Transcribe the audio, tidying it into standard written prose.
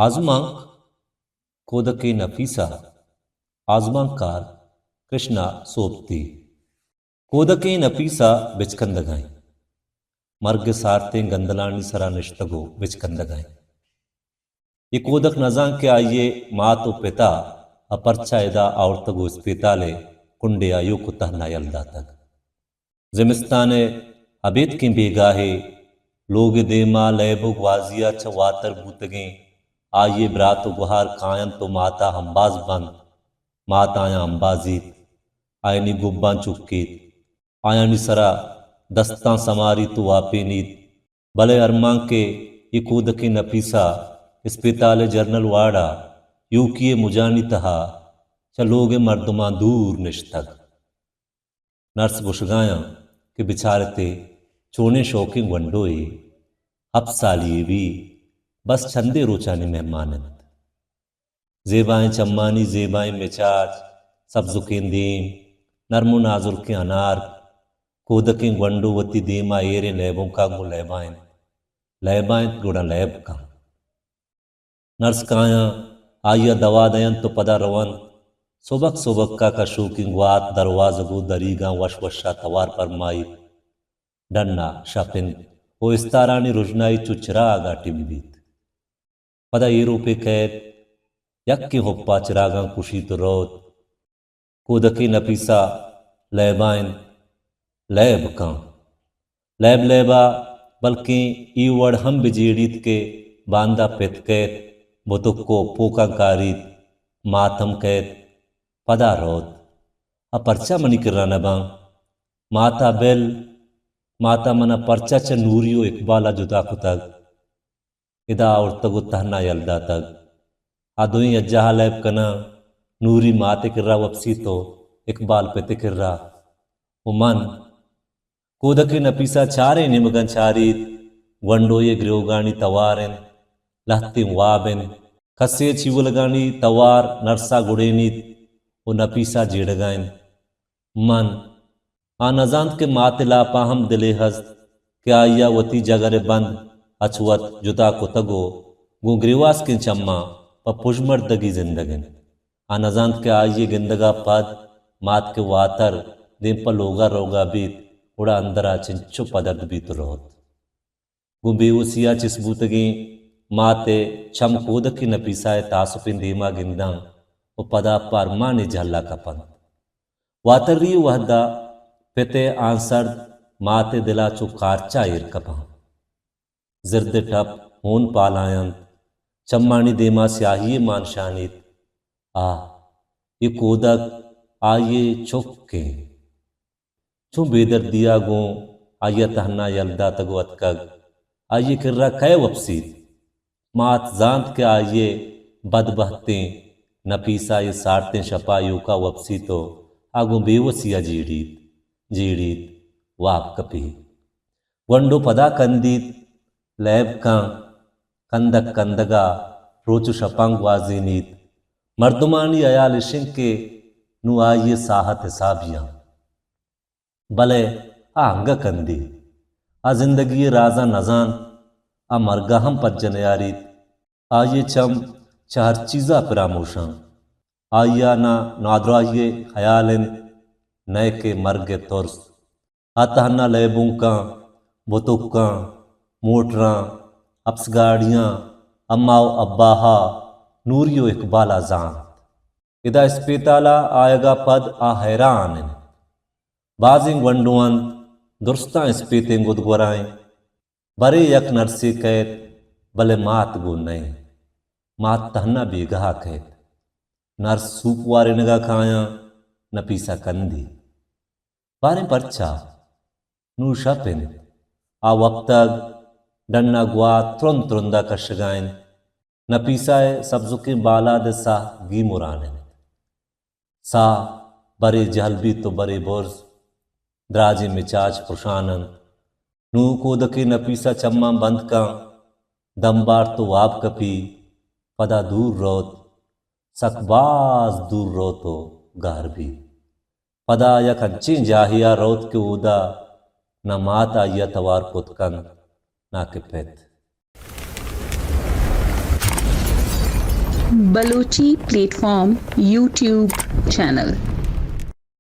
आजमांक कोदके नफीसा आजमांकार कृष्णा सोपती कोदके नफीसा बिचकंदगाई मर्ग सारते गंदलानी सरा निश्तगो बिचकंदगाई ये कोदक नजा के आइए माँ तो पिता अपरचा एदा औरतगो स्पिताले कुंडे आयु कुतः नायल दातक जिमिस्ताने अबेद के बेगाहे लोग देमा लैबुग वाजिया चवातर बूतगे आइए ब्रात गुहार कायन तो माता हम्बाज बंद माता आया हम्बाजीत आयनी गुब्बां चुक्कीत आयानी सरा दस्तां समारी तो वापे नीत भले अरमां के ये कूदकी नफीसा अस्पताल जर्नल वाड़ा यू किए मुजानी तहा चलोगे मर्दमा दूर निश्तक नर्स बुशगाया के बिचारते चोने शौकिंग वंडोए अब सालिए भी बस छंदे रोचानी मेहमानत जेबाएं चम्मानी जेबाएं मिचाज सब्जुकेंदीम नरमो नाजुर के अनार कोदकें वंडोवती देमा एरे लैबों का गो लैबाएं गुड़ा लैब का नर्स काया आइया दवा दयन तो पदा रवन सुबक सुबक का शोकिंग वात दरवाजगो दरीगा वश वशा तवार पर माई डन्ना शपिन ओ इस्तारानी रुजनाई चुचरा गाटी बीत पदा ये रूपे कैद यक्के होप्पा चिरागा कुशी तो रोत कोदकी नफीसा लैबाइन लैब का लैब लैबा बल्कि ई वड़ हम बिजेड़ीत के बांदा पेत कैद बुतुक को पोका कारीत मातम कैद पदा रोत अपरचा मनी किर्रा नबा माता बेल माता मना परचा च नूरियो इकबाला जुदा कुतग इदा और तगु तहना यलदा तग आदुई अज्जा लैब कना नूरी माते किर्रा वपसी तो इकबाल पे किर्रा उमन कोदके नपीसा चारे निमगन चारीत वंडो ये ग्रोगानी तवारेन लहती वाबेन खसे चिवलगानी तवार नरसा गुड़ेनीत वो नपीसा जेड़गाइन मन आनजांत के मातिला पाहम दिले हस्त क्या या वती जगरे बंद अछुअत जुदा को तगो गो ग्रीवास के चम्मा प पुजमर्दगी जिंदगिन आनजांत के आइए गिंदगा पद मात के वातर दिन पर लोगा रोगा बीत उड़ा अंदरा चिंचो पदर्द बीत रोत गो बेवसिया चिसबूतगी माते छम कोद की नपीसाए तासुपिन धीमा गिंदा वो पदा पर माने झल्ला कपन वातरी वहदा पिते आंसर माते दिला चु कारचा ईर कपा जिर्द टप होन पालायंत चम्मानी देमा स्याही मानशानित आ ये कोदक आये चुक्के चु बेदर दिया गो आया तहना यलदा तगो अतकग आये किर्रा कै वपसीत मात जांत के आये बदबहते नपीसा ये सारते शपायु का वपसी तो आगो बेवसिया जीड़ीत वाप कपी वंडो पदा कंदीत लैब का कंदक कंदगा रोचु शपांग वाजीनीत मर्दुमानी अयाल इशिंग के नु आइए साहत हिसाबियां भले आंग कंदी आ जिंदगी राजा नजान आ मरगा हम पज्जन यारीत आइए चम चार चीज़ा परामोशां आइया ना नादराइये हयालिन नए के मर्गे तुर्स आतहना लैबों का बुतुक्का मोटरां अप्स गाड़ियाँ अम्माओ अब्बाहा नूरियो इकबाला जान इदा स्पेताला आएगा पद आ हैरान बाजिंग वंडुअन दुरुस्ता स्पेतें गुदगुराएं बरे यक नरसे कैद भले मात गो नहीं मात तहना बेगहा कैद नर्स सूप वारे नगा खाया नपीसा कंदी बारे परचा नू शपिन आ वक्तग डन्ना गुआ तुरन तुरंदा कशगाइन नपीसाए सब्जुके बाला दे सा गी मुराने सा बरे जहलबी तो बरे बोर्ज द्राजे मिचाज पुशानन नू कोदके नपीसा चम्मा बंद का दमबार तो वाप कपी पदा दूर रोत सकबाज दूर रोतो गार भी पदा या कंची जाहिया रोत के उदा न माता या तवार पुतकन ना के पेत बलोची प्लेटफॉर्म यूट्यूब चैनल।